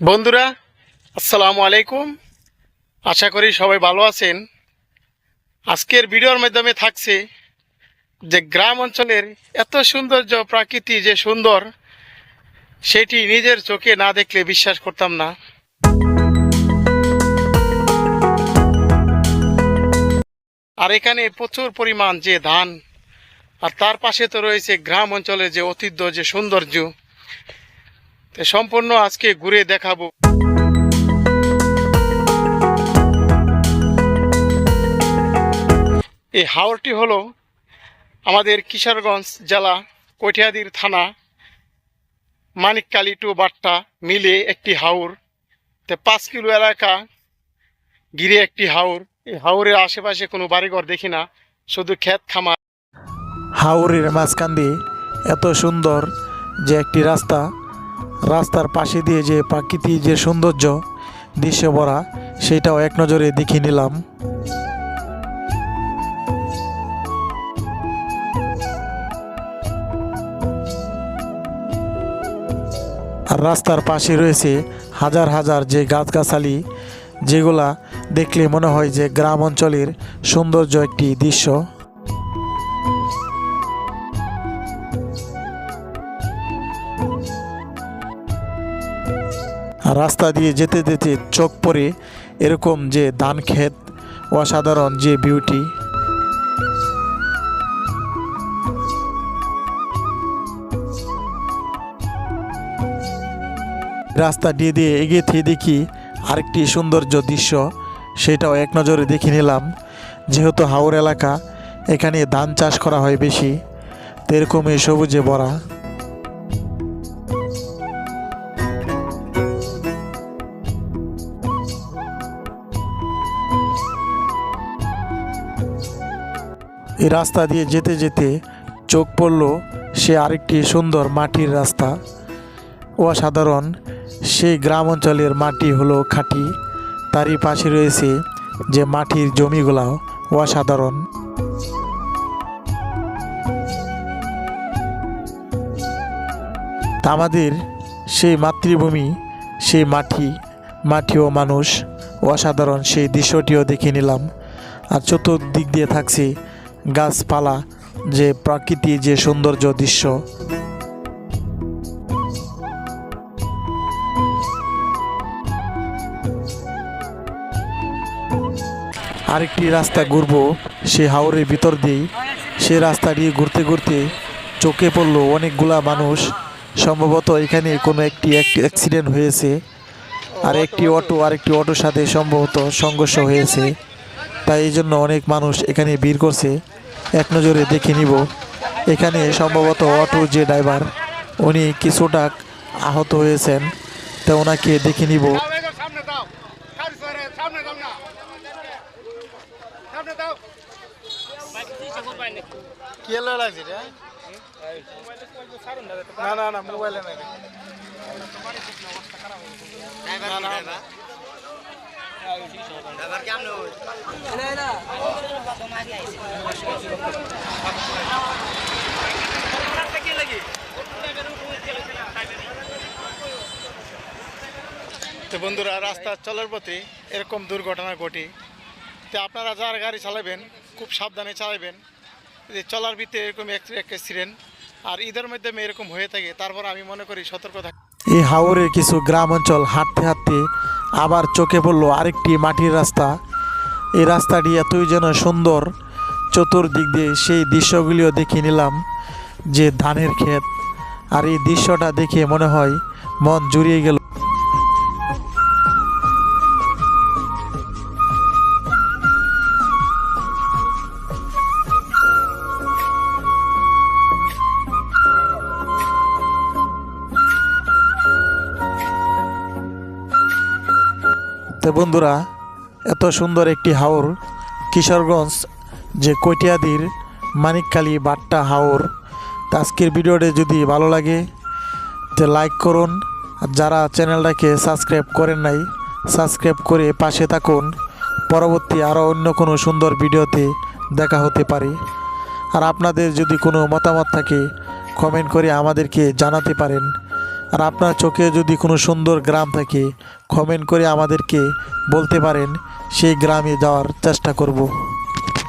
বন্ধুরা, আসসালামু আলাইকুম। আশা করি সবাই ভালো আছেন। আজকের ভিডিওর মাধ্যমে থাকছে যে গ্রাম অঞ্চলের এত সৌন্দর্য, প্রাকৃতি যে সুন্দর, সেটি নিজের চোখে না দেখলে বিশ্বাস করতাম না। আর এখানে প্রচুর পরিমাণ যে ধান, আর তার পাশে তো রয়েছে গ্রাম অঞ্চলের যে ঐতিহ্য, যে সৌন্দর্য, সম্পূর্ণ আজকে ঘুরে দেখাবো। এই হাওরটি হলো আমাদের কিশোরগঞ্জ জেলা কটিয়াদীর থানা মানিককালী টু বাট্টা মিলে একটি হাওর। 5 কিলো এলাকা ঘিরে একটি হাওর। এই হাওরের আশেপাশে কোনো বাড়িঘর দেখি না, শুধু ক্ষেত খামার। হাওরের মাঝখান দিয়ে এত সুন্দর যে একটি রাস্তা, রাস্তার পাশে দিয়ে যে প্রাকৃতিক যে সৌন্দর্য দৃশ্য ভরা, সেটাও এক নজরে দেখে নিলাম। আর রাস্তার পাশে রয়েছে হাজার হাজার যে গাছগাছালি, যেগুলা দেখলে মনে হয় যে গ্রাম অঞ্চলের সৌন্দর্য একটি দৃশ্য। রাস্তা দিয়ে যেতে যেতে চোখ পড়ে এরকম যে ধান ক্ষেত, অসাধারণ যে বিউটি। রাস্তা দিয়ে দিয়ে এগিয়ে দেখি আরেকটি সৌন্দর্য দৃশ্য, সেটাও এক নজরে দেখে নিলাম। যেহেতু হাওর এলাকা, এখানে ধান চাষ করা হয় বেশি, তো এরকমই সবুজে ভরা। এই রাস্তা দিয়ে যেতে যেতে চোখ পড়ল সে আরেকটি সুন্দর মাটির রাস্তা, অসাধারণ। সেই গ্রাম অঞ্চলের মাটি হলো খাঁটি, তারই পাশে রয়েছে যে মাটির জমিগুলা অসাধারণ। আমাদের সেই মাতৃভূমি, সেই মাটি ও মানুষ, অসাধারণ সেই দৃশ্যটিও দেখে নিলাম। আর চতুর্দিক দিয়ে থাকছে গাছপালা, যে প্রাকৃতিক যে সৌন্দর্য দৃশ্য। আরেকটি রাস্তা ঘুরবো সে হাওরের ভিতর দিয়েই। সে রাস্তা দিয়ে ঘুরতে ঘুরতে চোখে পড়লো অনেকগুলা মানুষ। সম্ভবত এখানে কোনো একটি অ্যাক্সিডেন্ট হয়েছে, আর একটি অটোর সাথে সম্ভবত সংঘর্ষ হয়েছে, তাই এই জন্য অনেক মানুষ এখানে ভিড় করছে। এক নজরে দেখে নিব। এখানে সম্ভবত অটোর যে ড্রাইভার, উনি কিছুটা আহত হয়েছেন, তা ওনাকে দেখে নিব। না মোবাইলে নাই। তো বন্ধুরা, রাস্তা চলার পথে এরকম দুর্ঘটনা ঘটে, তো আপনারা যারা গাড়ি চালাবেন খুব সাবধানে চালাবেন। যে চলার ভিতরে এরকম অ্যাক্সিডেন্ট আর ঈদের মাধ্যমে এরকম হয়ে থাকে, তারপর আমি মনে করি সতর্ক থাকি। এই হাওরের কিছু গ্রাম অঞ্চল হাঁটতে হাঁটতে আবার চোখে পড়লো আরেকটি মাটির রাস্তা। এই রাস্তাটি এতই যেন সুন্দর, চতুর্দিক দিয়ে সেই দৃশ্যগুলিও দেখে নিলাম, যে ধানের ক্ষেত। আর এই দৃশ্যটা দেখে মনে হয় মন জুড়িয়ে গেল। তো বন্ধুরা, এত সুন্দর একটি হাওর, কিশোরগঞ্জ যে কটিয়াদীর মানিককালী বাট্টা হাওর। তো আজকের ভিডিওটি যদি ভালো লাগে তো লাইক করুন, আর যারা চ্যানেলটাকে সাবস্ক্রাইব করেন নাই, সাবস্ক্রাইব করে পাশে থাকুন। পরবর্তী আরও অন্য কোনো সুন্দর ভিডিওতে দেখা হতে পারে। আর আপনাদের যদি কোনো মতামত থাকে, কমেন্ট করে আমাদেরকে জানাতে পারেন। আর আপনার চোখে যদি কোনো সুন্দর গ্রাম থাকে কমেন্ট করে আমাদেরকে বলতে পারেন, সেই গ্রামে যাওয়ার চেষ্টা করব।